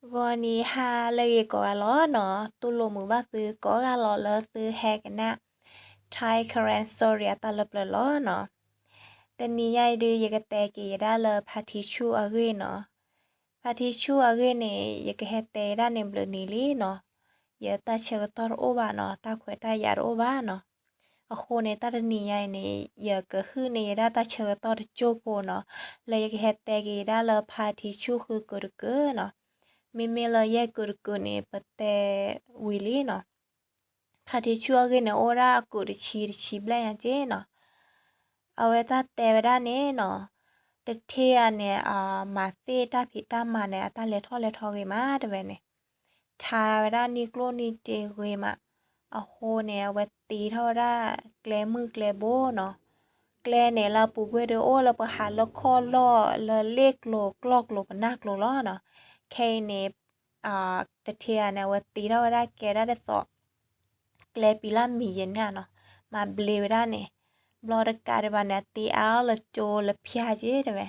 วันนี้ฮาเลยก็ล้อเนาะตุลมือว่าซื้อก็ล้อเลยซื้อแฮกันนะ Thai current story ตาลบเลยล้อเนาะแต่นี้ยายดูยากแต่กีได้เลยพาทิชูอะไรเนาะพาทิชูอะไรเนี่ยยากเฮเตได้เนี่ยเบลนิลีเนาะยาตาเชกตอร์โอบาเนาะตาขวดตายาโอบาเนาะอะโคเนี่ยตานี้ยายเนี่ยยากคือเนี่ยได้ตาเชกตอร์โจโปเนาะเลยยากเฮเตกีได้เลยพาทิชูคือกุรเกเนาะ Mimila ye kurkune pate wili no. Pati chua gine ora kur chir chibla ya je no. Aweta tevera ne no. Te thea ne ma se ta pita ma ne ata le tho ge ma de ve ne. Tha vera ni klo ni te ge ma. A ho ne aweti tho ra gle mu gle bo no. Gle ne la pu gwe de o la pa ha lo kho lo la lek lo klok lo pa nak lo lo no. K ne te thea ne aweti tho ra ke ra de so. Gle pila mi yen na no. Ma ble ra ne. Blo de ka de ba ne ti a la cho la phya je de ve.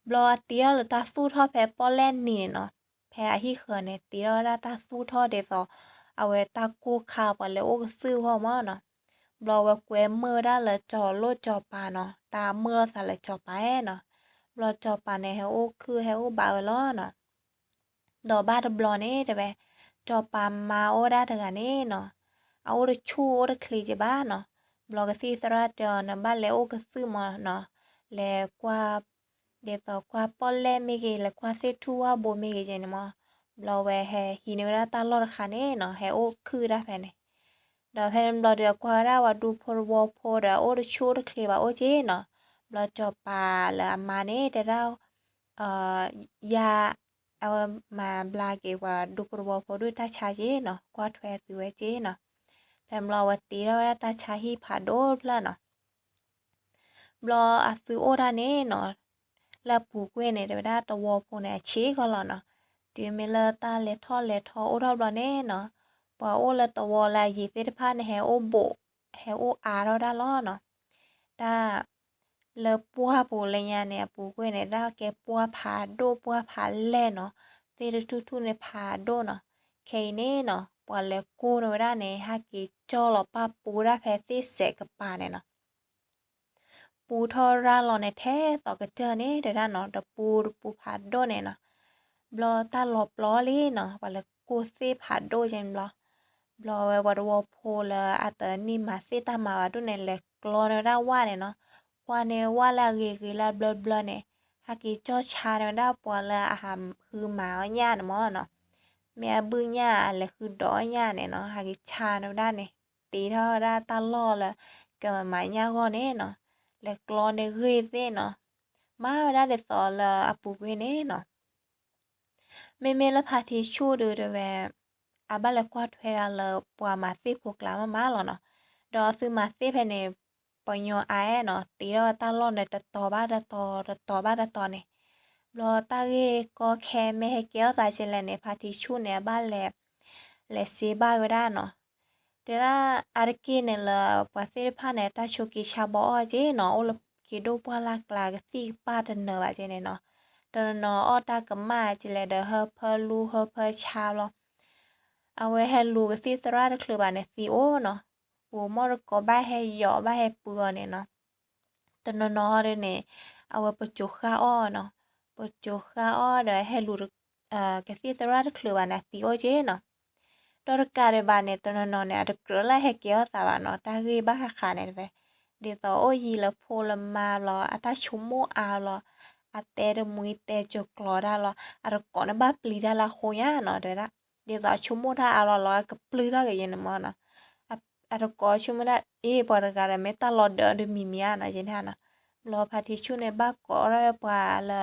Blo ti a la ta su tho phe po len ni no. Phe a hi kho ne ti ro ra ta su tho de so. Awe ta ku kha pa le o su ho ma no. Blo wa kwe mơ ra la cho lo cho pa no. Ta mơ sa la cho pa e no. Blo cho pa ne he o khư he o ba lo no. Do ba de blo ne de ve. Cho pa ma o ra de ga ne no. A o de chu o de kli je ba no. Blo ga si sa ra cho na ba le o ga su ma no. Le qua để tao qua polle mi cái là qua se thua bo mi cái gì mà lo về hè hi nếu ra ta lo khá nè nó hè ô khư ra phải này đó phải lo được qua ra và du por wo por ra ô được chua được kề ô chế nó lo cho bà là mà nè để ra ya mà bla cái và du por wo por đôi ta cha chế nó qua thuê từ chế nó phải lo và tí ra ta cha hi phá đô là nó lo à sư ô ra nè nó là bù quê này để đã tàu vô này chế có là nó thì mình là ta lệ thọ ô đâu đó nè nó và ô là tàu là gì thế pha này hè ô bộ hè ô đó đã lo nó ta là bùa là nhà này bù quê này đã cái bùa phá lệ nó thì được thu này phá đô nó cái này nó và là cô nó ra này ha cái cho là ba bù ra phải thế sẽ cái bà này nóปูทอราลอในแท้ต่อกระเจอนี่เดี๋ยวด้านเนาะเดปูผัดโดเนี่ยเนาะบลอตาหลบล้อลี่เนาะว่าแล้วกูซีผัดโดจังบลอไว้วัดวอโพละอาตนี่มาซีตามาว่าดูเนี่ยแหละกลอเนด้าว่าเนี่ยเนาะว่าเนี่ยว่าละเกละบลอเนี่ยหากีจอชาเนี่ยด้าปวละอาหารคือหมาหญ้าเนาะมอเนาะแม่บึ้งหญ้าอะไรคือดอหญ้าเนี่ยเนาะหากีชาเนี่ยด้านเนี่ยตีเท่าด้าตาล่อละกับหมาหญ้าก็เนี่ยเนาะle clone gede no ma ra de so la apu ne no me la pati chu de ve aba la kwa thwe ra la pwa ma si phu kla ma lo no do su ma si phe ne po nyo ai no ti ro ta lo ne ta to ba ta to ne lo ta ge ko khe me he kyo sa chen le ne pati chu ne ba le si ba ga no Tera arki ne la pasir pa ne ta shoki chabo je no ol ki do pa la kla si pa de no ba je ne no to no o ta ka ma je le de her per lu her per cha lo awe he lu ga si sra de klu ba ne si o no wo mo ko ba he yo ba he pu ne no to no de ne awe pa chu kha o no pa chu kha o de he lu ka si sra de klu ba ne si o je no Dor kare bane to no ne ad krola he kyo sa ba no ta gi ba kha ne ve de to o yi la pho la ma lo ata chumo a lo ate de mui te cho klo da lo ad ko na ba pli da la kho ya no de to chumo da a lo ka pli da ge yen mo na ad ko chumo da e por kare me ta lo de mi mi na jen ha na lo pha thi chu ne ba ko ra pa la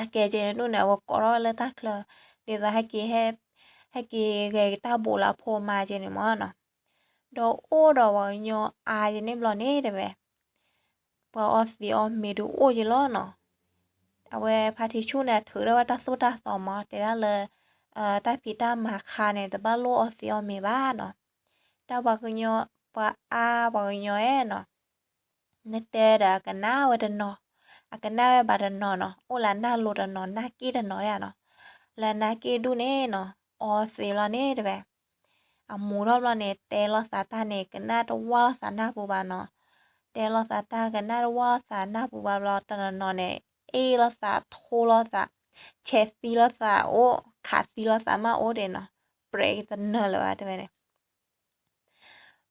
a ke je no ne wo ko la ta klo de da ha ki he hay cái ta bộ là phô mà trên này mà nó đồ ô đồ vào nhỏ ai trên em lo nè đấy vậy vào ở xí ở mẹ đồ ô gì lo nó à vậy party chu này thử đó ta số ta sò mà để ra là ta bị ta mà khá này ta bao lô ở xí ở mẹ ba nó ta bảo cái nhỏ bảo bảo cái nhỏ ấy nó nên tê cái nào ở đó nó cái nào ở đó nó ô là na lô đó nó na kia đó nó là na kê đu nè nó o xì lo nè đấy bé mù đó lo nè tè lo sa ta nè cái na đâu qua sa na bù bà nó tè lo sa ta cái na đâu qua sa na bù bà lo ta nó nè e lo sa thô lo sa chè xì lo sa ô khá xì lo sa mà ô đấy nó break ta nó là đấy bé này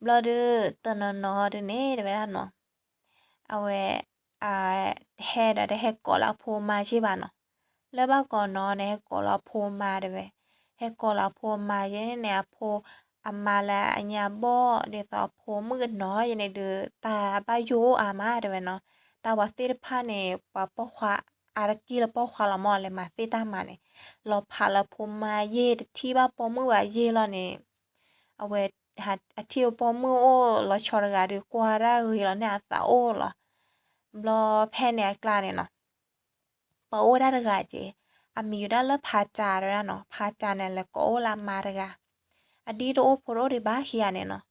lo đưa ta nó đấy nè đấy bé nó à về hè đã để hè có là phô mà chứ bà nóแล้วบ้าก่อนนอนในกอลาโพมาเด้เว้ให้กอลาโพมาเยเนี่ยเนี่ยโพอามาละอันยาบ่เดตอโพมืดน้อยในเดือตาบ้าโยอามาเด้เว้เนาะตาว่าสิพาเนี่ยปะปอควาอารากีละปอควาละมอเลยมาสิตามาเนี่ยเราพาละโพมาเยที่บ้าปอมือว่าเยแล้วเนี่ยเอาไว้หาที่ปอมือโอ้เราชอรกาดีกว่าได้เฮ้ยแล้วเนี่ยสาโอ้เหรอรอแพ้เนี่ยกลาเนี่ยเนาะปอโอ้ได้รกาเจมีอยู่ด้านละพาจาด้วยเนาะพาจาเนี่ยแล้วก็โอลามาระกะอดีโอโพโรดิบ้าเฮียเนี่ยเนาะ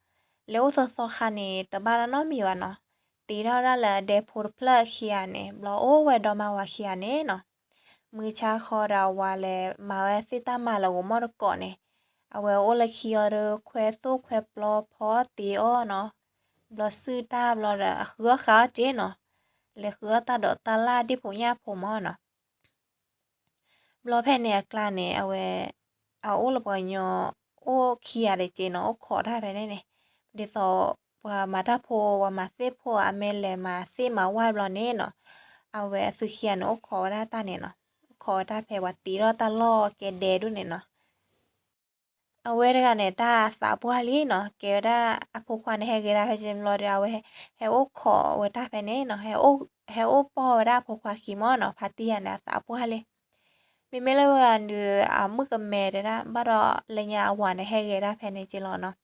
แล้วสอคันเนี่ยแต่บ้านเรามีวะเนาะตีเท่านั้นแหละเดพูดเพลเฮียเนี่ยเราโอ้ไว้ดอมาว่าเฮียเนี่ยเนาะมือชาคอเราว่าแลมาไว้สิตามาเรามอดก่อนเนี่ยเอาไว้โอละเคียเรแควสู้แควปลอพอตีอ้อเนาะเราซื้อตาเราเด้อเหือขาเจเนาะเลยเหือตาดอตาลาดิผมยาผมอ่ะเนาะบลอแผ่นเนี่ยกลาเนี่ยเอาไว้เอาโอ้ละปอยอโอ้เคียได้เจเนาะโอ้ขอได้ไปได้เนี่ยเดี๋ยวต่อว่ามาถ้าโพว่ามาเซโพอเมนแลมาเซมาว่าบลอเนี่ยเนาะเอาไว้ซื้อเคียเนาะโอ้ขอได้ตาเนี่ยเนาะขอได้แพว่าตีรอตาล่อแกเดดูเนี่ยเนาะเอาไว้ด้วยกันเนี่ยตาสาวบัวลีเนาะแกได้อภุควันให้แกได้ให้เจมรอเดียวไว้ให้โอ้ขอไว้ตาไปเนี่ยเนาะให้โอ้ปอได้ภุควันขี้มอเนาะพาเตียนะสาวบัวลีมีไม่เลยว่าดูมือกับแม่ได้ละบ้ารอเลยเนี่ยเอาหวานให้แกได้ภายในจิรอเนาะ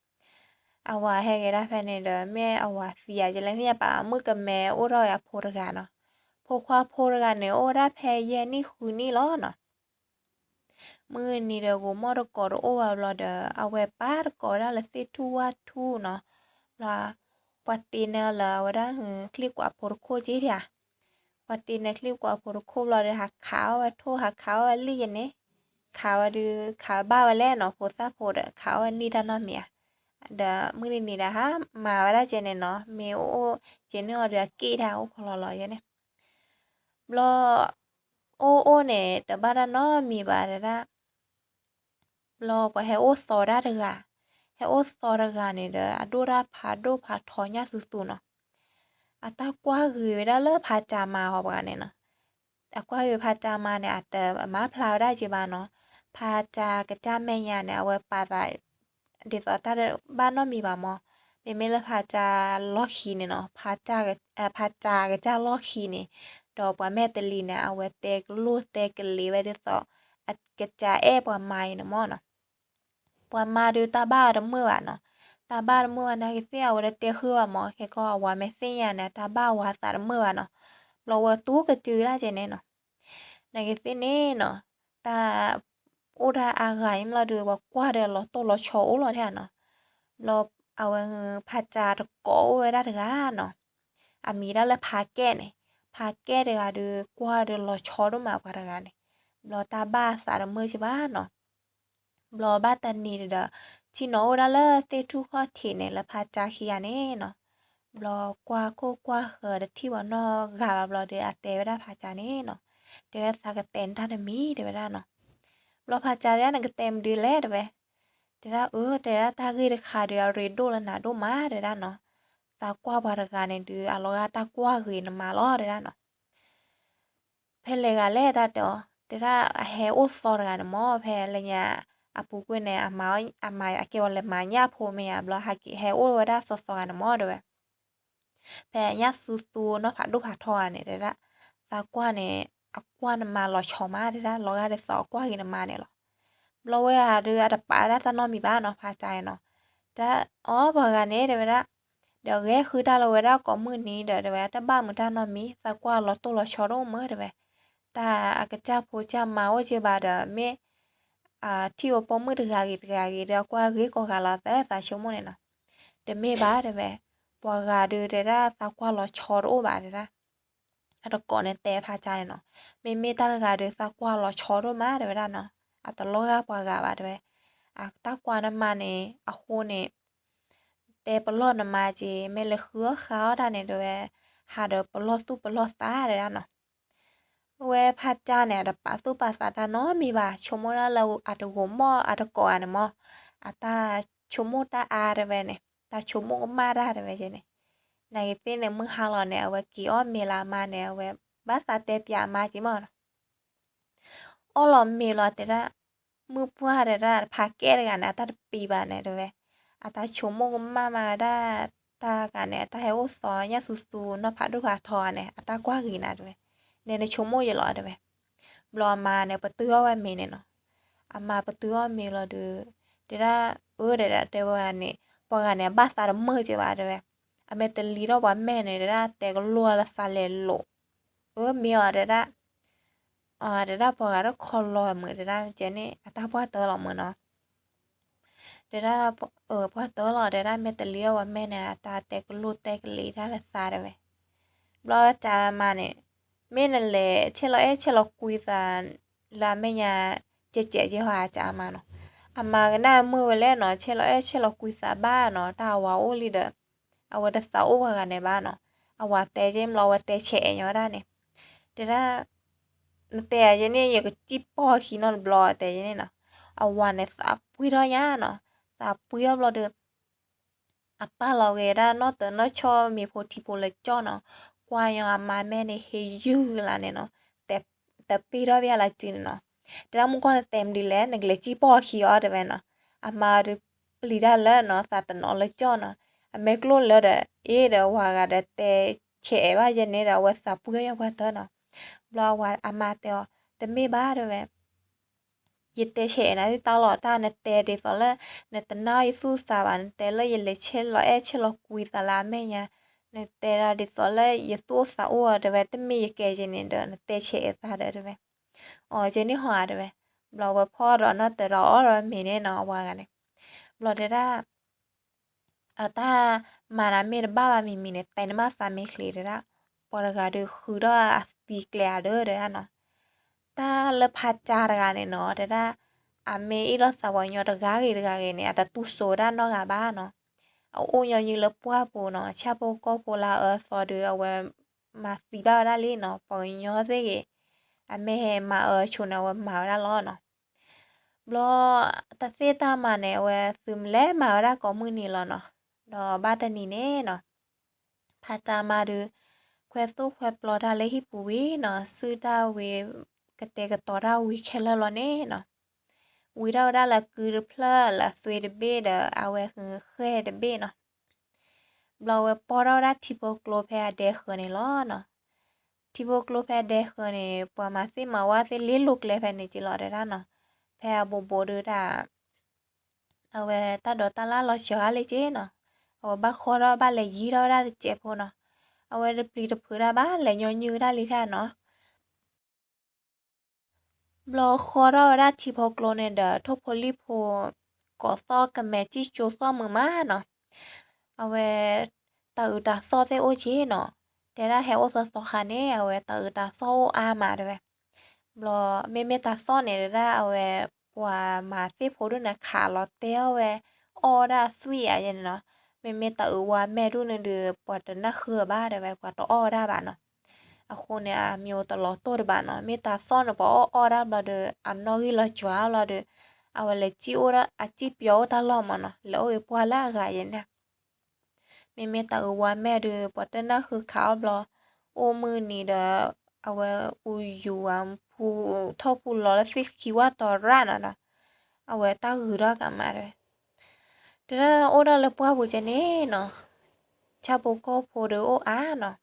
เอาหวานให้แกได้ภายในเด้อแม่เอาหวานเสียจะแล้วเนี่ยป่ะมือกับแม่โอ้รอยโพรกันเนาะพวกความโพรกันเนี่ยโอ้ได้แพ้เย็นนี่คือนี่ล้อเนาะมือนี่เด้อกูมอดกอดโอ้ว่าเราเด้อเอาไว้ป้ากอดแล้วสิทัวทูเนาะละปัตติเนละว่าได้คลิกว่าโพรโคจิเดียปัตติเนคลิกว่าโพรโคเราได้หักขาวว่าโทหักขาวว่าลี่เนี่ยขาวดูขาวบ้าวันแรกเนาะโพสต์โพดขาวนี่ด้านนอกเมียเดี๋ยวมื้อนี้นะฮะมาว่าได้เจเนเนาะเมโอเจเนอเดี๋ยวกี้ดาวคลอลอยเนี่ยบลอโอเนี่ยแต่บ้านเนาะมีบาดละบลอก็ให้โอสอได้เด้อให้โอสอเด้อเนี่ยเด้อดูราพาทอยาสุๆเนาะตากว่าคือได้เลิกพาจามาฮอบกันเนี่ยเนาะตากว่าคือพาจามาเนี่ยอาจจะมาพลาวได้จิบาเนาะพาจากระจ้าแม่ยาเนี่ยเอาไว้ปาได้เดี๋ยวตาบ้านเนาะมีบ่าหมอเป็นไม่ละพาจาล็อกคีเนี่ยเนาะพาจากระจ้าล็อกคีเนี่ยดอกว่าแม่ตะลีเนี่ยเอาไว้เตกลูเตกะลีไว้เดี๋ยวต่อกระจาปว่าไม้เนาะหมอเนาะปว่ามาดูตาบ้าดมือว่ะเนาะตาบ้ามือว่ะนะคิเสียเอาได้เตคือว่าหมอแค่ก็ว่าไม่เสียเนี่ยตาบ้าว่าสารมือว่ะเนาะเราว่าตู้กระจือได้เจเนี่ยเนาะในคิเสียเนี่ยเนาะตาอุดาอาไงเราดูว่ากว่าเดี๋ยวเราโตเราโชว์เราแท้เนาะเราเอาพาจาตะโกไว้ได้ถึงเนาะมีได้แล้วพาแก้เนี่ยพาแก้เดี๋ยวดูกว่าเดี๋ยวเราโชว์ด้วยมากกว่าเนี่ยเราตาบ้าสารมือใช่บ้าเนาะบลอบ้าตันนี่เด้อชิโนดาเลเตทุข้อทีเนี่ยละพาจาคียาเน่เนาะบลอกว่าโคกว่าเฮอที่ว่านอกาบลอเดออาเตเวดาพาจาเน่เนาะเดี๋ยวสักเต็นท่านมีเดี๋ยวเนาะบลอพาจาเรียนก็เต็มดีแล้วเด้อเดี๋ยวเดี๋ยวตากีเดคาเดี๋ยวเรดโดแล้วนะโดมาเดี๋ยวเนาะตากว่าบารากาเนี่ยดูอารมณ์ตากว่ากีนมาล้อเดี๋ยวเนาะเพลกาเล่ตาเดี๋ยวเฮโอซอร์กันมอเพลอะไรเงี้ยปูกุเนี่ยอามาเกี่ยวเลยมาเนี่ยพอเมียบลอฮักเฮโอวดาซอกันมอด้วยแพญาซูเนาะผัดดูผัดทอเนี่ยเด้ละตากว่าเนี่ยกว่ามาลอชอมาเด้ละลอได้สอกว่ากินมาเนี่ยหรอเราเวลาเรือตะปาได้ตะนอมีบ้านเนาะพาใจเนาะแต่บอกกันเนี่ยเดี๋ยวละเดี๋ยวแกคือถ้าเราเวลาก็มื้อนี้เดี๋ยวถ้าบ้านมื้อท่านอมีตากว่าเราโตเราชอโรมื้อเดี๋ยวแต่อากาจ้าโพจ้ามาว่าเจบาเดเมที่ว่าปอมือถือกากีเดี๋ยวกว่ากีก็กาลาแต่สาชั่วโมงเนี่ยนะเดี๋ยวไม่บ้าเดี๋ยวปวกาดูเดี๋ยวตากว่าเราชอโรบาเดี๋ยวอันก่อนเนี่ยแต่พาใจเนาะไม่ตากาเดี๋ยวตากว่าเราชอโรมาเดี๋ยวเนาะ à tao lo ga qua ga ba de à ta qua nó mà nè à khu nè để bờ lót nó mà chỉ mẹ lấy khứa kháo ra nè de hà de bờ lót ta de nó เวพัดจาเนี่ยดับปะสู้ปะสาดาเนาะมีว่าชมว่าเราอาจจะหัวหม้ออาจจะก่อนมออาตาชมตาอาระเวเนี่ยตาชมก็มาได้ระเวเจเนี่ยในเส้นเนี่ยมึงหาเราเนี่ยเวกี่อ้อมเมลามาเนี่ยเวบาสาเตปยามาจิมออ้อหลอมเมลอแต่ละมือพัวเดละพาแก้กันนะตาปีบาเนี่ยระเวอาตาชมก็มาได้ตากันเนี่ยตาให้โอสอนยาสูๆเนาะพัดดูผาทอเนี่ยอาตากว่าหือนะด้วยเนี่ยในชมอย่าหลอดด้วยบลอมาเนี่ยปะเตื้อว่าเมเนี่ยเนาะอามาปะเตื้อเมลอดูเดี๋ยวเดี๋ยวเดี๋ยววันนี้ปอกันเนี่ยบ้าสารมือจะว่าด้วยอเมตลีเราว่าแม่เนี่ยเดี๋ยวแต่ก็รัวละซาเลโลเมียเดี๋ยวเดี๋ยวปอกันเราคอลอยมือเดี๋ยวเจนี่อาตาพ่อเตอหรอมือเนาะเดี๋ยวพ่อเตอหรอเดี๋ยวเมตลีเราว่าแม่เนี่ยตาแต่ก็รู้แต่ก็ลีได้ละซาด้วยบลอจะมาเนี่ยเม่นั่นแหละเชลคุยกันลาเมียเจหาจะมาเนาะอามากันได้มือแล้วเนาะเชลคุยซาบ้านเนาะตาว่าโอลีเดอเอาว่าจะสาวกันในบ้านเนาะเอาว่าแต่เจมเราว่าแต่เฉยเนาะได้เนี่ยเดี๋ยวแต่เจนี่อยากจิบปอขี้นอนบลอแต่เจนี่เนาะเอาวันเนี่ยสับปุยรอยาเนาะสับปุยเราเดืออาป้าเราเกได้เนาะแต่เนาะชอบมีโพธิโพเลจ้อเนาะกว่ายังอามาแม่เนี่ยเฮยูละเนี่ยเนาะแต่ปีเราเวลาจีนเนาะแต่เรามึงก็เต็มดีแล้วนึกเลยจีปอขี้อ๋อเดี๋ยวเนาะอามาดูปลีได้แล้วเนาะสัตว์เนาะเลยจ้อเนาะอเมกโลเลยเด้อเดี๋ยวว่ากันแต่เฉยว่าจะเนี่ยเราว่าสับปุยยังว่าเธอเนาะเราว่าอามาแต่ไม่บ้าด้วยยิเตเฉนะที่ตลอดตาเนเตดิสอลเนตนายิสูสาวันเตลยเลเชลเชลกุยตาลาเมญาเนเตราดิสอลยิสูสาอัวเดเวตมีเกเจเนเดเนเตเฉตาเดเวอ๋อเจนี่หัวเดเวเราว่าพ่อเราเนาะแต่เรามีเนี่ยเนาะว่ากันเนี่ยเราเดด้าตามานาเมรบ้ามีเนี่ยแต่นมาสามีคลีเดด้าปอรกาดูคือด้าสีเกลียเดอเดเนาะตาเลพัดจารกันเนาะเดด้า a me i lo sa wa nyo ga ge ne ata tu so da no ga ba no o nyo ni le pwa po no cha po ko po la so de wa ma si ba da le no po nyo se ge a me he ma chu na wa ma da lo no blo ta se ta ma ne wa sum le ma da ko mu ni lo no do ba ta ni ne no pha ta ma du kwe su kwe plo da le hi pu wi no su da we ka te ka to da wi khela lo ne noวิเราได้ละคือเพลละสวยเดเบดเอาไว้คือเคยเดเบเนาะเราพอเราได้ทิโปโกลเพอเดคเนล้อเนาะทิโปโกลเพอเดคเนปอมาสิมาว่าสิลิลุกเลยเพนจิลอได้เนาะเพอโบโบดูดาเอาไว้ตาดอตาลาเราเชื่อเลยเจเนาะเอาบ้าคอเราบ้าเลยยีเราได้เจ็บพอเนาะเอาไว้ปลีดผือบ้าเลยย้อนยืดได้ลิท่าเนาะบลอคอเราได้ที่พอกลเนี่ยเดอทพลิโพก่อซ้อกับแม่จิโจซ้อมือมาเนาะเอาไว้ตาตาซ้อเซโอเจเนาะแต่ถ้าแฮโอซอซอคาเนี่ยเอาไว้ตาซ้ออามาด้วยบลอเมตาซ้อเนี่ยได้เอาไว้ปัวมาเซโพด้วยนะขาลอเต้เอาไว้ออดาสวีอะยันเนาะเมตาว่าแม่ดูเนี่ยเดือปวดหน้าคือบ้าได้ไว้ปวดตัวอ้อได้บ้าเนาะအခုเนี่ยမျိုးตลอดตัวบ้านเนาะมีตาซ่อนบ่ออดาบลาเดอันนอกิละจัวลาเดเอาเลจิโอระอจิเปียวตาลอมเนาะแล้วไอ้ปัวลากายันเนี่ยมีตาว่าแม่เดปอดนะคือขาวบลอโอมือนี่เดเอาอูอยู่ผู้ทอผู้ลอแล้วสิคิดว่าตอร้านเนาะเอาตาหือรากมาเลยแต่โอดาละปัวผู้จะเนี่ยเนาะชาบุก็ผู้เดอโออาเนาะ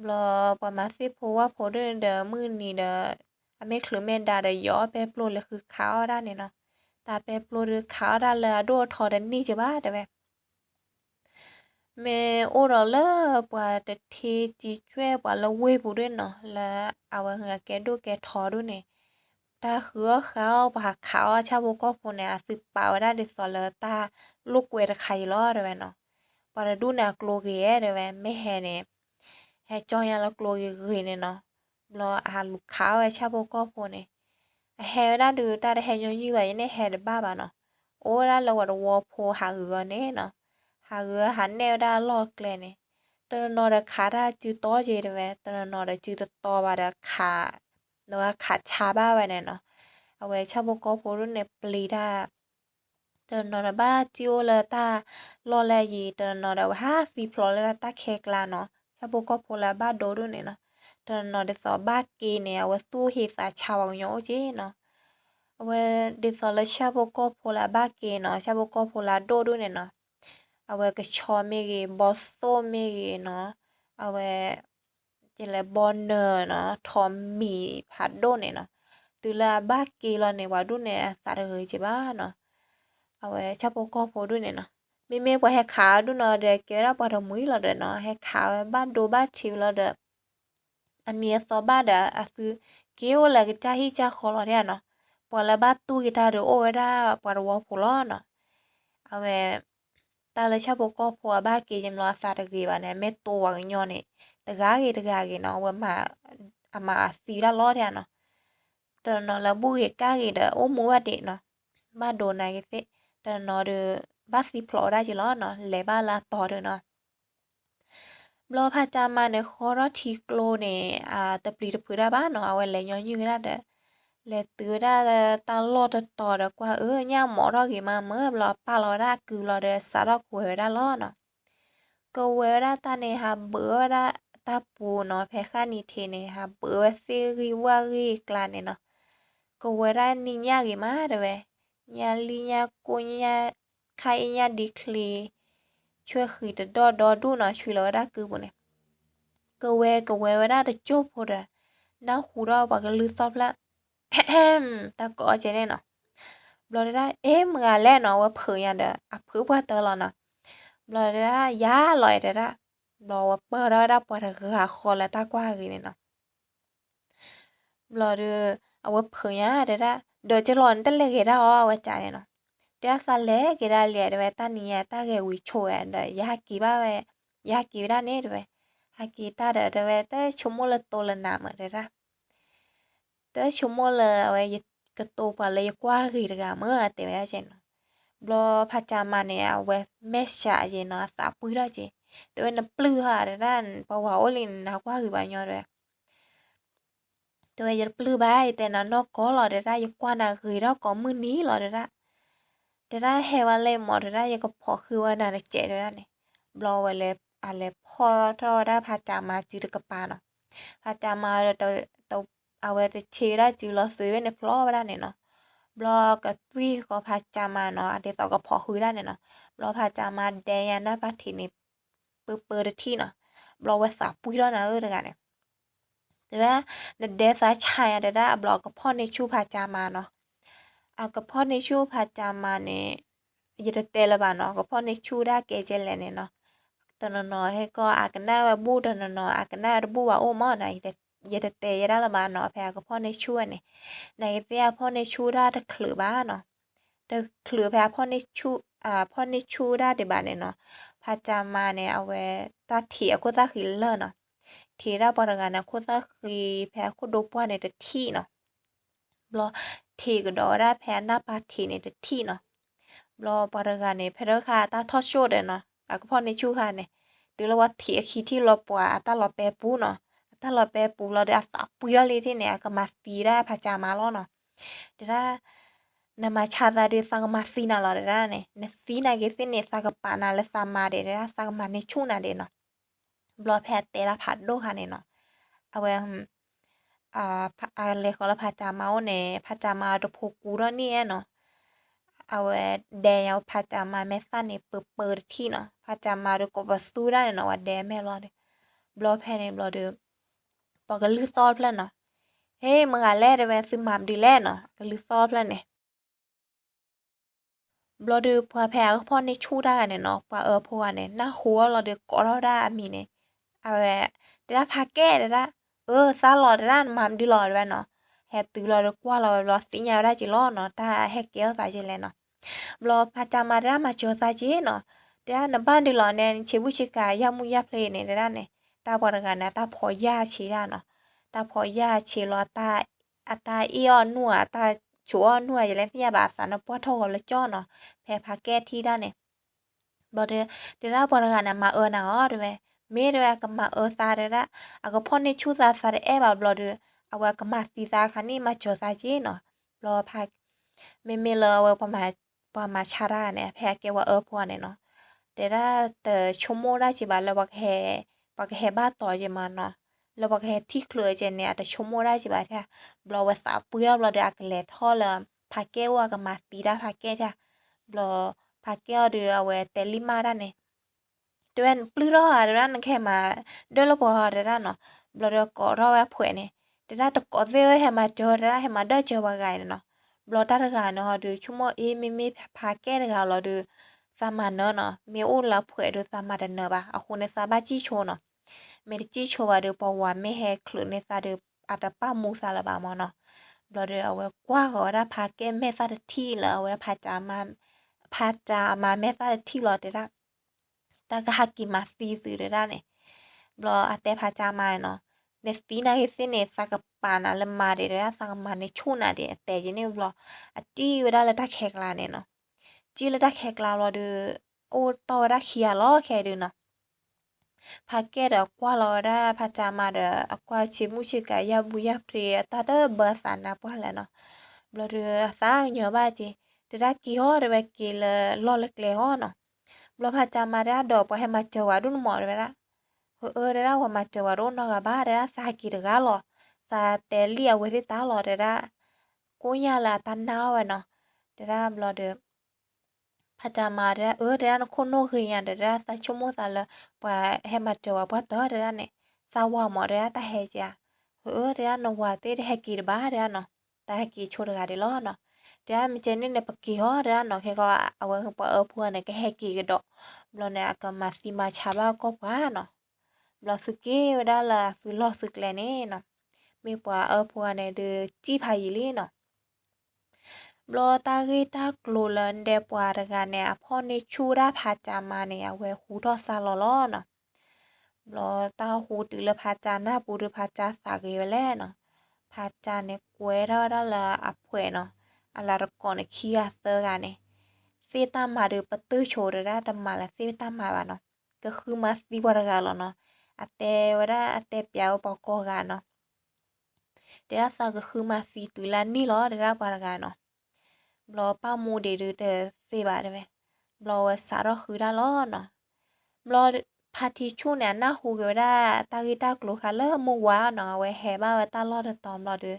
บลอปอมาสิโพว่าโพเดเดมือนี่เดอเมคลือเมนดาเดยอเปโปรเลยคือขาวได้เนี่ยเนาะตาเปโปรหรือขาวได้เลยโดทอดันนี่จะบ้าเดแบบเมโอรอเลปว่าเดทีจีช่วยปว่าละเวบุด้วยเนาะแล้วเอาเหือแกดูแกทอด้วยเนี่ยตาเหือขาวปากขาวชาบุก็พูเนี่ยสืบเปล่าได้เดสอเลตาลูกเวทไข่ล้อเดแบบเนาะปว่าดูเนี่ยกลัวเกยเดแบบไม่แห่เนี่ยให้จอยแล้วกลัวเกยเนี่ยเนาะรออาหารลูกค้าไว้ชาโบก็พอเนี่ย แฮได้ดูตาได้แฮยอยู่ไว้ในแฮได้บ้าบ่าเนาะโอ้ได้เราว่าวัวโพหาเอือเนี่ยเนาะหาเอือหันแนวได้ลอกเลยเนี่ยตอนนอได้ขาได้จือต่อเจได้เว้ตอนนอได้จือต่อบ่าได้ขาเนาะขาชาบ้าไว้เนี่ยเนาะเอาไว้ชาบก็โพรุ่นเนี่ยปลีได้ตอนนอได้บ้าจิโอเลยตารอแลยีตอนนอได้ว่าสีพลอเลยตาเคกลาเนาะชาบก็โพละบ้าโดรุ่นเนี่ยเนาะตอนนอได้สอบบ้าเกเนี่ยว่าสู้เฮสาชาวงโยเจเนาะเวดิสอลชาบก็โพลาบ้าเกเนาะชาบก็โพลาโดดูเนี่ยเนาะเอาไว้ก็ชอเมเกบอสโซเมเกเนาะเอาไว้เจลบอนเนอร์เนาะทอมมีพัดโดเนี่ยเนาะตุลาบ้าเกลเนี่ยว่าดูเนี่ยสาระเฮจิบ้าเนาะเอาไว้ชาบก็โพดูเนี่ยเนาะเมกว่าให้ขาวดูเนาะเด็กเกล้าปอดมุ้ยเราเด้อเนาะให้ขาวบ้านดูบ้านชิวเราเด้ออันนี้ซอบ้าเด้ออะคือเกี่ยวอะไรก็จะให้จะขอเราเนี่ยเนาะ por la batu kita de ora por wa pulona ave ta le cha boko po ba ke jam lo sa de ge ba ne me to wa nyo ne de ga ge no wa ma ama si la lo ya no to no la bu ge ka ge de o mu wa de no ba do na ge se to no de ba si plo da ji lo no le ba la to de no บลอพาจามาในคอรทีโกลเนี่ยตะปลีตะพือได้บ้านเนาะเอาไว้เลยย้อนยืนได้เด้อเลยตื้อได้ตาลอดต่อเด้อกว่าย่าหมอเรากี่มาเมื่อบลอป้าเราได้คือเราเด้อสารกูเฮได้ล้อเนาะก็เวได้ตาในหาเบื่อได้ตาปูเนาะเพคะนิเทในหาเบื่อซีรีว่ารีกลานเนี่ยเนาะก็เวได้นิญากี่มาเด้อเว้ยญาลิญากุญาใครญาดีคลีช่วยคือจะดอดูเนาะช่วยเราได้คือบุเนี่ย 各位ว่าได้จบพอดะน้าหูเราบอกกันลือซอบละตาก็เจเน่เนาะบลอได้มึงอะแล่เนาะว่าเผืออย่างเด้อเผือว่าเตอร์เนาะบลอได้ยาลอยได้บลอว่าเปิดได้ปวดคือหาคอแล้วตากว่ากันเนาะบลอเด้อเอาว่าเผือได้เดี๋ยวจะร้อนตั้งเลยก็ได้เอาว่าจ่ายเนาะเดี๋ยวซาเล่ก็ได้เลยเดี๋ยวตาเนี่ยตาแกวิโชยเด้อยากี่บ้าเว้ยากี่ได้เนี่ยเด้อฮากีตาเดเดเวเตชั่วโมงละตัวละนามเดระเตชั่วโมงละเอาไว้กระตูปะเลยกว่าคือเดกาเมื่อเตเวเจนบลอพัจามาเนี่ยเอาไว้เมชชาเจนอสาปุยได้เจแต่ว่าน้ำปลือหาเดรันเพราะว่าโอลินนักว่าคือบางอย่างเลยแต่ว่าจะปลือไปแต่นั้นนอกก็หล่อเดระยกว่านาคือเราก็มือนี้หล่อเดระเดระเฮวันเลยหมดเดระยังก็พอคือว่านาเจเดระเนี่ยบลอไว้เลยอะไรพอทอได้พาจามาจืดกระปาเนาะพาจามาตัวเอาไว้เชีได้จืดเราซื้อในพลอไว้ได้เนี่ยเนาะบล็อกกับทวีก็พาจามาเนาะอันเดียวต่อกับพอคุยได้เนี่ยเนาะบล็อกพาจามาแดงนะปาทีนี่เปิดที่เนาะบล็อกไว้สาปุยแล้วนะเดี๋ยวกันเนี่ยแต่ว่าเดซาชายอะไรได้บล็อกกับพ่อในชูพาจามาเนาะเอากับพ่อในชูพาจามาเนี่ยยึดเตลบานเนาะกับพ่อในชูได้เกเจเลเนี่ยเนาะตอนนอให้ก็อากันได้ว่าบูตอนนออากันได้บูว่าโอ้มอไหนแต่ยาเตยได้ละมาเนาะแพ้ก็พ่อในช่วยเนี่ยในเตียพ่อในชูได้ตะขลือบ้าเนาะตะขลือแพ้พ่อในชูพ่อในชูได้เดบ้านเนี่ยเนาะพาจามาเนี่ยเอาไว้ตาเถียก็ตาขิลเลอเนาะทีได้บริการนะก็ตาขีแพ้ก็ดูป้าในตะที่เนาะบลอทีก็ดอได้แพ้หน้าปาทีในตะที่เนาะบลอบริการเนี่ยเพลค่ะตาทอดโชดเนาะก็พ่อในชูค่ะเนี่ยเดี๋ยวเราว่าเถียคีที่เราปวดตาเราแปรปูเนาะตาเราแปรปูเราได้สับปุยเลยที่เนี่ยก็มาสีได้พาจามาล้อเนาะเดี๋ยวนามาชาดาเดสังมาสีนาเราได้เนี่ยในสีนาเกสิเนี่ยสักปานาและสามาเดได้สักมาในชูนาเดเนาะบลอแพทเตละพัดโดค่ะเนี่ยเนาะเอาไว้อะไรขอละพาจามาเนี่ยพาจามาตัวพกูแล้วเนี่ยเนาะเอาไว้แดงพาจามาแม่สั้นเนี่ยเปิดที่เนาะพาจามาดูกบสู้ได้เนาะว่าแดงแม่รอดบลอแพเนี่ยบลอเดิมปอกกันลือซอดเพลนเนาะเฮ้มึงอ่ะแล่ได้แวนซื้อมามดีแล่เนาะกันลือซอดเพลนเนี่ยบลอเดือพอแพ้ก็พอในชูได้เนี่ยเนาะว่าพอเนี่ยหน้าหัวเราเดือก็เราได้มีเนี่ยเอาไว้เดี๋ยวพาแก้เดี๋ยวซาหลอดได้มามดีหลอดไว้เนาะแฮตือเรากว่าเราสิญญาได้จิรอดเนาะถ้าแฮเกี้ยวใส่จิเลยเนาะบลอพาจามาได้มาเจอใส่จิเนาะเดี๋ยวน้ำบ้านดีหลอดเนี่ยเชบุชิกายามุยาเพลเนี่ยได้เนี่ยตาบริการนะตาพอยาชีได้เนาะตาพอยาชีรอตา อัตาอีออนนัวอัตาชัวนัวอยู่แล้วที่บาสานปวดท้องแล้วจ้อเนาะแพ้พาแก้ที่ได้เนี่ยบ่เดราบ่ระกันมานะอ๋อเด้เมเดก็มาซาเดระอะก็พ่อนี่ชูซาเดบาบลอเดอะว่าก็มาซีซาคันนี่มาจอซาจีเนาะบลอพาเมเลว่าปะมาชาราเนี่ยแพ้แกว่าพวเนี่ยเนาะเดระแต่ชั่วโมงได้จิบาแล้วบักแฮบ้าต่อจิมาเนาะแล้วบักแฮที่เคลือเจนเนี่ยแต่ชั่วโมงได้จิบาแท้บลอว่าสาปุยแล้วบลอเดอะกเลท่อเลยพาแกว่าก็มาตีได้พาแกแท้บลอพาแกเดือเวเตลิมาได้เนี่ยด้วยปลื้อรอเดี๋ยวนั้นแค่มาเดินรอบเดี๋ยวนั้นเนาะบลอเดี๋ยวก็รอไว้เผื่อเนี่ยเดี๋ยวนั้นตกก็เจอให้มาเจอเดี๋ยวนั้นให้มาได้เจอว่าไงเนาะบลอตาระกันเนาะดูชั่วโมงมีพาแก้ระกันเราดูสามันเนาะมีอุ่นแล้วเผื่อดูสามันเดินเนาะปะเอาคนในซาบ้าจี้โชเนาะไม่ได้จี้โชว่าดูปะวันไม่ให้คลื่นในซาดูอาจจะป้ามูซาละบามเนาะบลอเดี๋ยวเอาไว้กว่าก็ได้พาแก้แม่ซาที่แล้วเอาไว้พาจามาแม่ซาที่รอเดี๋ยวนั้น ตาก็หากินมาซีซื้อได้ด้านเนี่ยบลออาแต่พาจามาเนาะเนสตีนาเฮเซเนสักปานาละมาเดเรสักมาในชูนาเดแต่ยันเนี่ยบลออจี้เวลาละตาแขกลาเนี่ยเนาะจี้ละตาแขกลาเราดูโอ้ต่อได้เขียล้อแค่ดูเนาะพาเกตกว่าเราได้พาจามาเดอกว่าชิมุชิกายาบุยาเพรียตาเดเบอร์สานาพวกแล้วเนาะบลอดูสร้างเยอะบ้าจีเดได้กี่ห้อเดไปกี่ละล้อเล็กๆห้อเนาะบลอพาจามาได้ดอกไปให้มาเจอว่ารุ่นหมอเลยละ เดราว่ามาเจอว่าโรนนอกบ้าเดราสากิรกาลอสาเตลียเวสิตาลอเดรากูยาลาตันนาวเนาะเดราบลอเดพะจามาเดราเดรานคนโนคือยันเดราสาชั่วโมงสาละปะให้มาเจอว่าปะเตอเดราเนี่ยสาวาหมอเดราตาเฮจ้าเดรานว่าเตเดฮกิรบ้าเดราเนาะตาฮกิชูรกาเดลอเนาะเดรามีเจนี่เนี่ยปะกิฮอเดราเนาะแค่ก็เอาไว้ปะพัวเนี่ยก็เฮกิกดอกบลอเนี่ยก็มาซิมาชาบ้าก็บ้าเนาะ Blosuke wadala sulo suklene no me pwa pwa ne de chi phai li no blo ta ge ta klolan de pwa daga ne a pho ne chura pha cha ma ne a we hu do sa lo lo no blo ta hu tu le pha cha na pu de pha cha sa ge le no pha cha ne kwe da da la a phwe no ala ro ko ne khia sơ ga ne เซตามมาหรือปะตื้อโชว์ได้ดำมาแล้วเซตามมาบ้าเนาะก็คือมาสีบรากาลเนาะอาแต่ว่าได้อาแต่เปียวปอกอกันเนาะเดี๋ยวซาก็คือมาสีตุลานี่เหรอเดี๋ยวบรากาเนาะบลอป้ามูเดดูแต่เซบาได้ไหมบลอสารคือได้ล้อเนาะบลอพาทิชูเนี่ยน่าหูก็ได้ตากีตากลัวค่ะเลิกมัวเนาะไว้แห่บ้าไว้ตาลอดตอมรอดู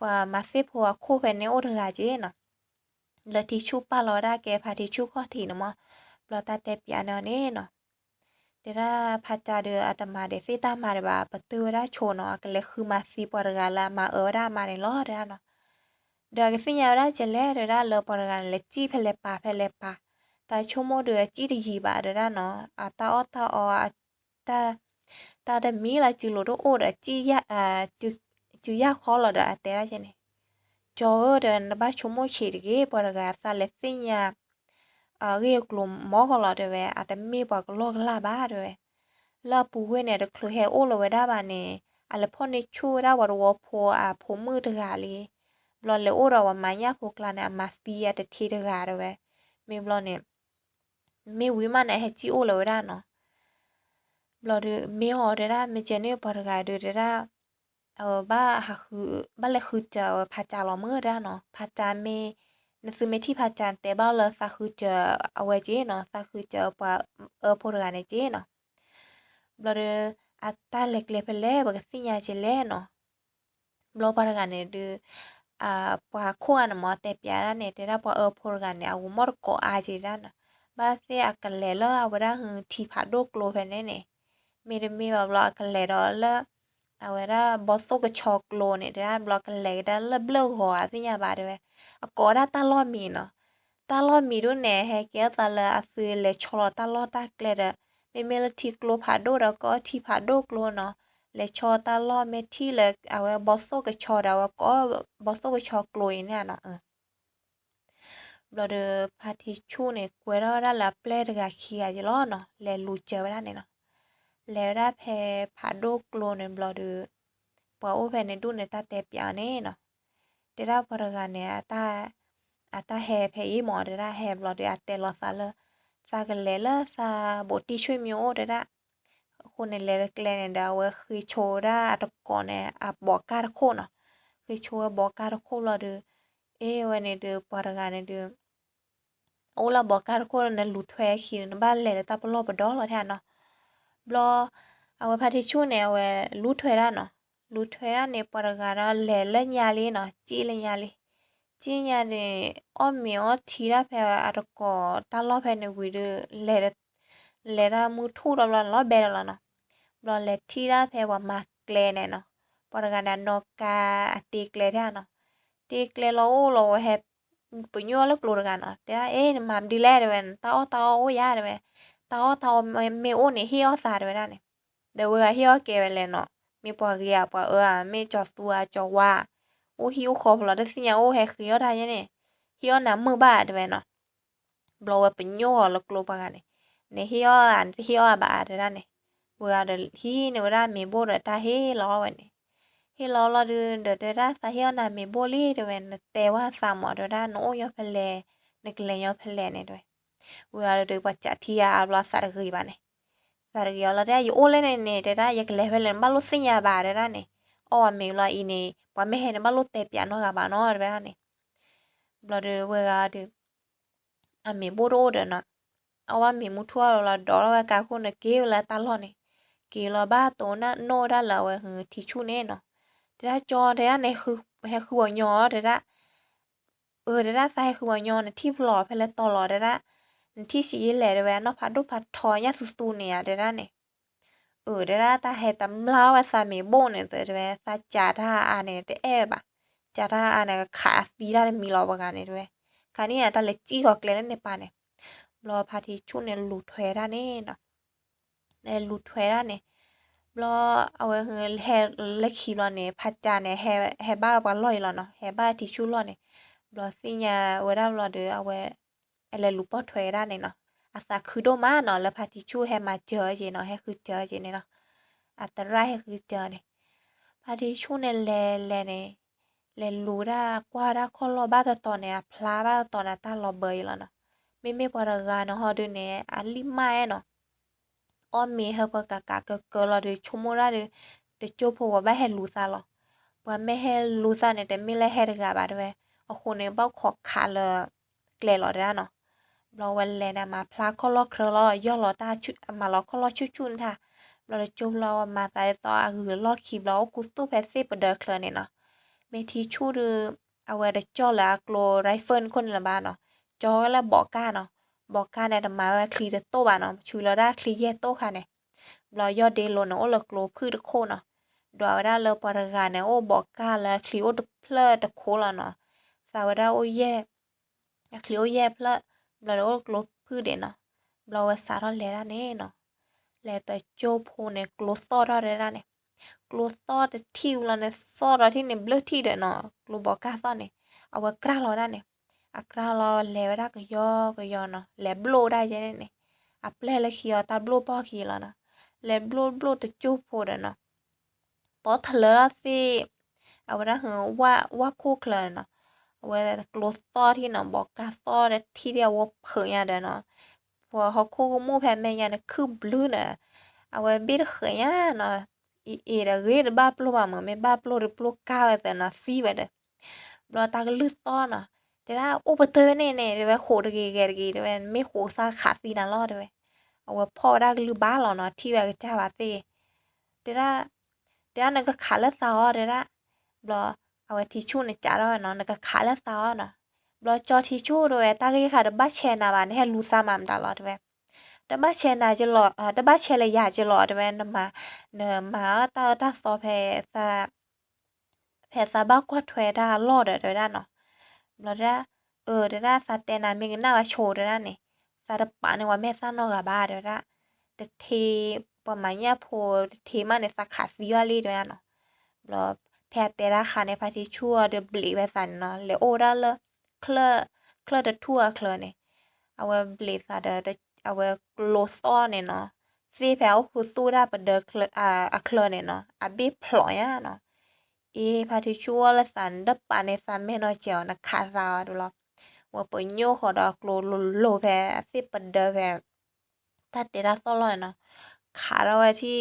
ว่ามาเซพัวคู่เป็นเนโอเธอจีเนาะแล้วทิชชูป้าเราได้แกพาทิชชูข้อถีเนาะปลอตาเตปยาเนาะเนาะเดี๋ยวพาจาเดืออาตมาเดซิตามาเดบาปตือได้โชเนาะก็เลยคือมาซีปอร์กาลามาได้มาในล้อได้เนาะเดี๋ยวก็สิยาวได้เจเล่เดี๋ยวเลปอร์กาลเลจี้เพลปาแต่ชั่วโมงเดือจี้ดีจีบาเดี๋ยวเนาะตาเดมีละจิโลโดโอเดจี้ยาจื้อยาคอลเดอแต่ละเจเนี่ยจอเดินบ้าชั่วโมงฉีดกี่ปอร์กาซาเลสิยาเรียกลุ่มหมอกลอดเว้อาจจะมีปากโลกลาบ้าด้วยลาปูเวเนี่ยเด็กคลุเฮโอโลเวด้าบานเนี่ยอะไรพ่อในชูได้วารวพอผมมือตะกาลีบลอนเลโอเราว่ามาเนี่ยพวกลาเนี่ยมาเสียแต่ทีตะกาด้วยมีบลอนเนี่ยมีวิมานไหนให้จีโอโลเวด้าเนาะบลอนมีหอเดด้ามีเจนี่ปอตะกาดูเดด้าบ้าหาคือบ้านเลยคือจะพาจาลอมือได้เนาะพาจาเมหนังสือเมที่พาจานแต่บ้านเราซาคือจะเอาไว้เจเนาะซาคือจะปะโพดกันในเจเนาะบลออัตตาเล็กๆไปแล้วบักสิญาเจเล่เนาะบลอปากันเนี่ยดูปะขั้วนะหมอแต่ปยาเนี่ยแต่ละปะโพดกันเนี่ยเอาหมดก็อาเจด้านบ้าเสียกันแล้วเอาไว้ได้คือที่พัดโดกโลเพนเนี่ยมีแบบเรากันแล้วเอาไว้ได้บอสโซกับช็อกโลเนี่ยได้บล็อกกันเลยได้แล้วเบลอหัวสิญาบาด้วยก็ได้ตลอดมีเนาะตลอดมีด้วยแน่แฮเกียตาละอาซื้อเลยชอลตลอดตาเกลดไม่เมลทีกลัวผาโดแล้วก็ที่ผาโดกลัวเนาะเลยชอตลอดเมที่เลยเอาไว้บอสโซกับชอดเอาก็บอสโซกับชอกลัวเนี่ยเนาะเราเดอพาทิชูเนี่ยกวยเราได้ละเปลดกาเคียจะล้อเนาะเลยลูเจอไว้ได้เนี่ยเนาะแล้วได้แพ้ผาโดกลัวเนี่ยเราเดอ ปอโอแพในดูในตาเตปยาเน่เนาะเดราพรกันเนี่ยตาแฮเพอีหมอเดราแฮบลอเดอาเตลอซาเลซากันเลลซาบทที่ช่วยมิโอเดราคนในเลกเลนเดาเวคือโชราตะกอนเนี่ยอะบอกการโคเนาะคือโชบอกการโคลอเดเอวันเนี่ยเดพรกันเนี่ยเดโอลาบอกการโคเนี่ยลุดแทคินบ้านเลตาปลอบดอลอแทนเนาะบลอเอาไว้พาทิชูเนี่ยเอาไว้ลุดแทเนาะลุดแทเนี่ยปรการเลญาลีเนาะจีเลญาลีจีญาเนี่ยอ้อมเมียวทีระเพออะตะกอตาลอเพเนี่ยวิดเลรามูทูรอลอเบรลเนาะบลอเลทีระเพว่ามาเกลเนี่ยเนาะปรการนอกาตีเกลเนาะตีเกลเราเฮปุญญอลกลูกันเนาะแต่เอ๊ะมามดีแลเดเวนตาโอยาเดเวนตาไม่โอเนี่ยเฮียซาเดเวนเนี่ยเดี๋ยวเฮียเกเวเลเนาะมีปอเกียปอไม่จอตัวจอว่าโอฮิวขอบลอได้สิญาโอเฮคือได้เนี่ยเฮียน้ำมือบ้าเดเวนเนาะบลอว่าปุญญอลกลูปกันเนี่ยเฮียอันเฮียบ้าเดเนี่ยเวลาเดฮีเนี่ยเวลามีโบเดตาเฮล้อวันเนี่ยเฮล้อเราเดได้สาเฮียน่ะมีโบลี่เดเวนแต่ว่าสามหมอเดได้โนยอเพลนึกเลยยอเพลเนี่ยด้วยเวลาเดปัจจัที่ยาบลาสารกีบ้านเนี่ยสารกีเราได้อยู่โอเล่เนี่ยเดได้อยากเลเวลบ้านลุสิญญาบ้าเดได้เนี่ยอ๋อมีเราอีเนี่ยว่าไม่เห็นบ้านลุเตปยานกับบ้านนอเดได้เนี่ยเราเดเวลาเดมีโบโรเดเนาะเอาว่ามีมุทัวเราดอเรากาคนเกี่ยวแล้วตลอดเนี่ยเกี่ยวเราบ้าโตนะโนได้แล้วทิชูเน่เนาะเดได้จอเดได้เนี่ยคือว่ายอเดได้เดได้ใส่คือว่ายอเนี่ยที่ปลอไปแล้วตลอดเดได้ที่สีแหล่เดแวนเนาะพัดดูพัดทอยาสุเนี่ยเดได้เนี่ยเดได้ตาเฮตำลาวสามีโบเนี่ยเดแวซาจาท่าอันเนี่ยเดเอบะจาท่าอันเนี่ยขาสีได้มีเราบางอันเนี่ยด้วยคราวนี้ตาเล็กจี้ก็เกลนในป่าเนี่ยรอพาทิชุนเนี่ยหลุดเทได้เนี่ยเนาะในหลุดเทได้เนี่ยรอเอาไว้คือแฮเล็กขีรอเนี่ยพัดจานเนี่ยแฮบ้าบ้าลอยแล้วเนาะแฮบ้าทิชุรอเนี่ยรอสิญาเวลารอเดอเอาไว้อะไรลุปอเทได้เนี่ยเนาะอาซาคือโดมาเนาะแล้วพาทิชูแฮมาเจอเจเนาะแฮคือเจอเจเนี่ยเนาะอัตราแฮคือเจอเนี่ยพาทิชูเนี่ยแลเนี่ยแลลูด้ากว่าด้าคนรอบ้าตอนเนี่ยพลาบ้าตอนน่ะตาลอเบยแล้วเนาะไม่ปรากาเนาะฮอดเนี่ยอันลิมาเนาะอ้อมมีเฮปกะกะเกลอเดชโมราเดโจโพว่าบ้าเฮลูซาลอว่าไม่เฮลูซาเนี่ยแต่ไม่แลเฮรกาบาด้วยเอาคนเนี่ยบ้าขอขาเลยเกลอได้เนาะเราวันแลนะมาพลาคอลอเครอย่อลอตาชุดมาลอคอลอชุนค่ะเราจมเรามาตายต่อหือลอคีบเรากุสตูเพสซี่ปเดอร์เคลเนี่ยเนาะเมทีชูดเอาไว้ได้จ่อละกลัวไรเฟิลคนละบ้านเนาะจ่อแล้วบอกก้าเนาะบอกก้าเนี่ยมาว่าคลีเดโตบ้านเนาะชูเราได้คลีเยโตค่ะเนี่ยเรายอดเดโลเนาะโอ้เรากลัวพืชโคเนาะดาวได้เราปรากาเนี่ยโอ้บอกก้าแล้วคลีโอเดเพลตะโคละเนาะสาวได้โอ้แย่คลีโอแย่เพลเราโอ้กลัวพืชเด่นเนาะเราสารเลระเนี่ยเนาะแล้วแต่โจโพเนี่ยกลัวซอดอะไรเนี่ยกลัวซอดที่เราเนี่ยซอดที่เนี่ยเบลที่เด่นเนาะกลัวบอกก้าซอดเนี่ยเอาไว้กล้าเราได้เนี่ยกล้าเราแล้วได้ก็ย่อเนาะแล้วบลูได้ใช่ไหมเนี่ยเปล่าเลยขี้ตาบลูปอขี้แล้วเนาะแล้วบลูแต่โจโพเด่นเนาะพอทะเลสิเอาไว้ได้เหรอว่าคู่เคลนเนาะเอาไว้แต่กลัวซอดที่เนาะบอกก้าซอดที่เดียวว่าเผยอย่างเด่นเนาะพอเขาคู่มู่แพ้แม่ยาเนี่ยคือบลูเนี่ยเอาไว้บิดเขยเนาะเดเกดบ้าปลัวเหมือนไม่บ้าปลัวหรือปลัวก้าวแต่เนาะซีไปเด้อบลอตาก็ลืดซ้อนเนาะแต่ถ้าโอ้ปเตอร์เนี่ยเดี๋ยวโหดเกเดี๋ยวไม่โหซาขาซีนั่นรอดเลยเอาไว้พ่อได้ลือบ้าเราเนาะที่แบบจ้าบาเต้เดี๋ยวนั่นก็ขาละซอเดี๋ยวละบลอเอาไว้ทิชชู่ในจ่าเราเนาะนั่นก็ขาละซอเนาะบลอจอทิชชู่ด้วยตาก็ขาดบ้าแชนาบานให้ลูซามามตลอดด้วยแต่บ้าแชนาจะหลอแต่บ้าแชเลยอยากจะหลอดด้วยนมาเนมาตาซอแพซาบ้ากว่าถวยได้รอดเดี๋ยวได้เนาะเราได้เดี๋ยวได้ซาเตนามีเงินหน้ามาโชว์เดี๋ยวได้เนี่ยซาดปาในวันแม่ซ่านอกกับบ้าเดี๋ยวได้แต่เทประมาณเนี้ยโพเทมาในสาขาซิวารีเดี๋ยวได้เนาะเราแพเตราคาในพาทิชัวเดบลิเวสันเนาะเลโอได้เลยเคลเดทัวเคลเนี่ยเอาไว้บลิซาเดเอาไว้โลซอนเนี่ยเนาะซีแพลคือสู้ได้ประเดเคลเคลเนี่ยเนาะบีพลอยเนาะ พาทิชัวละสันดับปานในสันแม่นอเจียวนะคาซาวดูลอว่าเปิโยขอดอกโลแพสิปเดแพถ้าเตระซอลอยเนาะขาเราไว้ที่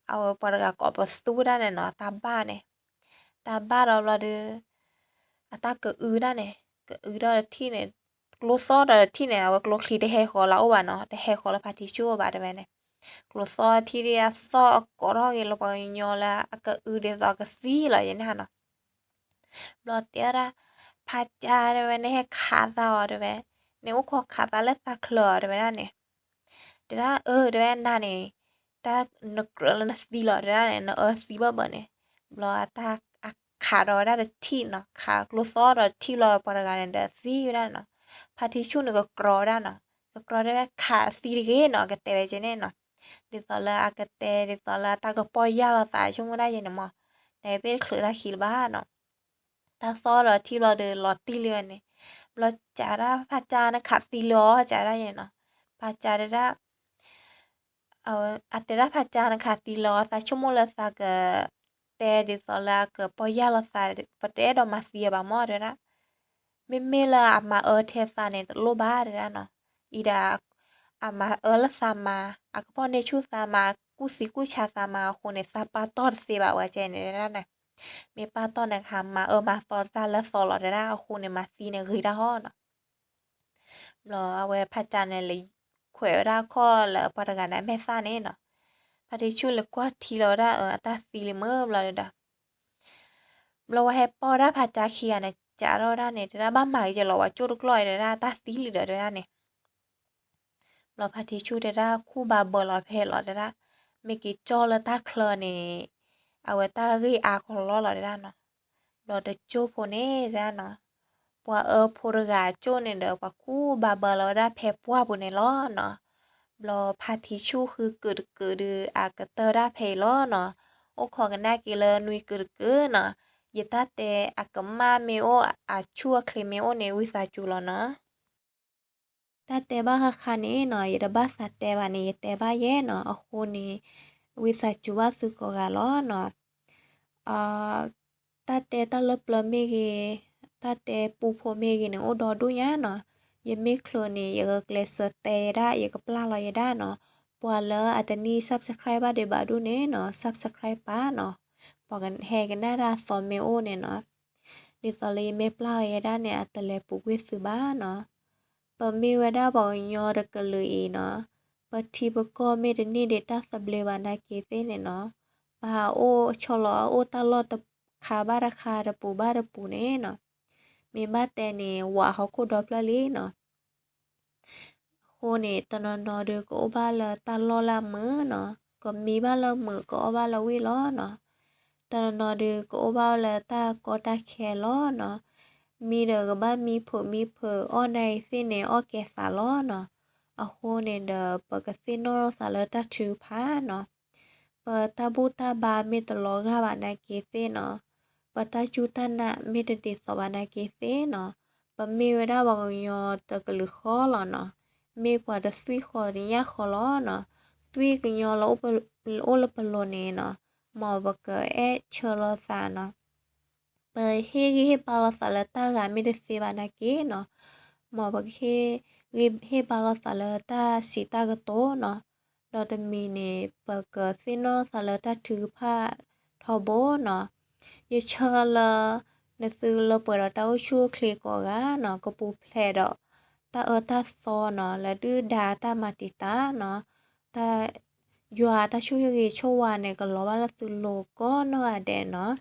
เอาปรกากอบปสู้ได้เนาะตามบ้านเนี่ยตามบ้านเราเดืออาตาเกิดได้เนี่ยเกิดได้ที่เนี่ยกลัวซอดที่เนี่ยว่ากลัวคลีได้ให้ขอเราว่ะเนาะได้ให้ขอเราพาทิชัวบาดได้ไหมเนี่ยกลัวซอที่เรียซอกอรอเกลปอยอละก็เดซอกซีละยันฮะเนาะบลอเตียระพาจาได้ไหมเนี่ยขาดาวได้ไหมเนี่ยว่าขอขาดแล้วสักคลอได้ไหมเนี่ยเดี๋ยวเดี๋ยวนั่นเนี่ยตานกเรลนสีหลอดได้เนี่ยเนอะสีบ้าบ้เนี่ยบลอตาขาเราได้ที่เนาะขากลัวซอเราที่เราปรการเนี่ยสีได้เนาะพาทิชูนึกก็กรอได้เนาะก็กรอได้ขาสีเรเนาะก็เตะไปเจเน่เนาะดิตอลาอากาเตดิตอลาตาก็ปอยยาเราสายช่วงได้ยังเนาะในเป็นคลือละขีบ้าเนาะตาซอเราที่เราเดินลอตตี้เรือนเนี่ยเราจะได้พาจานะขาสีล้อจะได้ยังเนาะพาจาได้เอาอัตราพาจานะขาสีล้อสายชั่วโมงละสากแต่ดิตอลาก็ปอยยาเราสายประเดี๋ยวมาเสียบามอเด้อนะไม่ละมาเทสาเนี่ยโลบ้าเด้อเนาะอีดามาละซามาก็พอในชูซามากูสิกูชาซามาคนในซาปาตอดเสียบว่าเจเนี่ยนั่นน่ะมีปาตอนนะคะมามาซอดาและซอลอดได้คนในมาซีเนี่ยคือได้ฮ้อเนาะรอเอาไว้พระจันทร์เนี่ยเลยขวยได้ข้อแล้วปรกันได้แม่ซ่าเนี่ยเนาะพระที่ช่วยเลยกว่าทีเราได้ตาซีลิเมอร์เราเลยเราว่าให้ปอได้พระจาเคียเนี่ยจะเราได้เนี่ยได้บ้านใหม่จะเราว่าจุดกลอยได้ตาซีหรือได้เนี่ยเราพาทิชูเดด้าคู่บาเบอร์ลอเพลอเดด้าเมกิจอลตาเคลเนี่เอาไว้ตารีอาคอลอเดด้าเนาะเราเดโจโพเน่ด้าเนาะปัวโพรกาโจเนี่ยเดปัวคู่บาเบอร์ลอด้าเพปัวบุเนลอเนาะเราพาทิชูคือเกิดอากเตอร์ด้าเพลอเนาะโอขอกันได้กี่เลยนุยเกิดเนาะยตาเตอากมาเมโออาชัวเคลเมโอเนวิซาจูลเนาะตาเตบ้าค่ะนี่เนาะยดบ้าสัตเตบ้านี่เตบ้าเย่เนาะอะคูนี่วิสัจจุบ้าสึกกะล้อเนาะอ่าตาเตตาลบลเมเกตาเตปูโพเมเกเนาะโอดอดูยะเนาะยเมคโลนี่ยกเกลสเตได้ยกปลาลอยได้เนาะปัวเลอัตนี้ subscribe บ้าเดบ้าดูเนาะ subscribe ป้าเนาะปอกันแฮกันได้ดาซอมเมโอเนี่ยเนาะดิตอเลยเมปลาอยได้เนี่ยอัตเลปุกวิสืบ้าเนาะปะมีวดาบอกยอดกเลยเนาะปะทีบก็เมดนี่เดต้าสับเลวานาเกเตเนี่ยเนาะปะโอชลอโอตลอดตะคาบาราคาตะปูบาตะปูเนี่ยเนาะมีบ้าแต่เนี่ยว่าเขาคูดอปลาลีเนาะโคเนี่ยตอนนอเดือก็บาละตลอละมือเนาะก็มีบาละมือก็บาละวิล้อเนาะตอนนอเดือก็บาละตาก็ตาแคล้อเนาะมีเดอกับบ้านมีเผออ้อในเส้นเนี่ยอ้อแกสาล้อเนาะอะโคเนี่ยเดอปกติโนสาเลตาชื่อพาเนาะปะตาบูตาบาเมตลอกาบานาเกเซเนาะปะตาจูตานะเมตเดสวานาเกเซเนาะปะมีเวลาบอกยอตะกลือข้อหรอเนาะมีปะตะซุยคอนี่ยาคอล้อเนาะซุยกยอละโอละปะโลเนเนาะหมอบักเชลอซาเนาะเปเฮบาลาสาลตากาไม่ได้เซบานาเกเนาะหมอบอกเฮบาลาสาลตาสีตากโตเนาะเราจะมีเนปกซิโนสาลตาถือผ้าทอโบเนาะยเชลนซื้อเราเปิดเราเต้าชูคลิกว่าเนาะก็ปูเพลดตาตาซอเนาะแล้วดื้อดาตามาติตาเนาะตายัวตาชูยกีชวานเนี่ยก็ล้อว่าเราซื้อโลก็เนาะเดเนาะ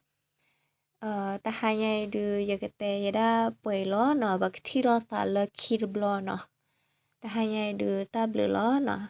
แต่หายายดูอยากแต่ยาได้ป่วยล้อเนาะบางทีเราสารเลคิดบล้อเนาะแต่หายายดูตาเบลอล้อเนาะ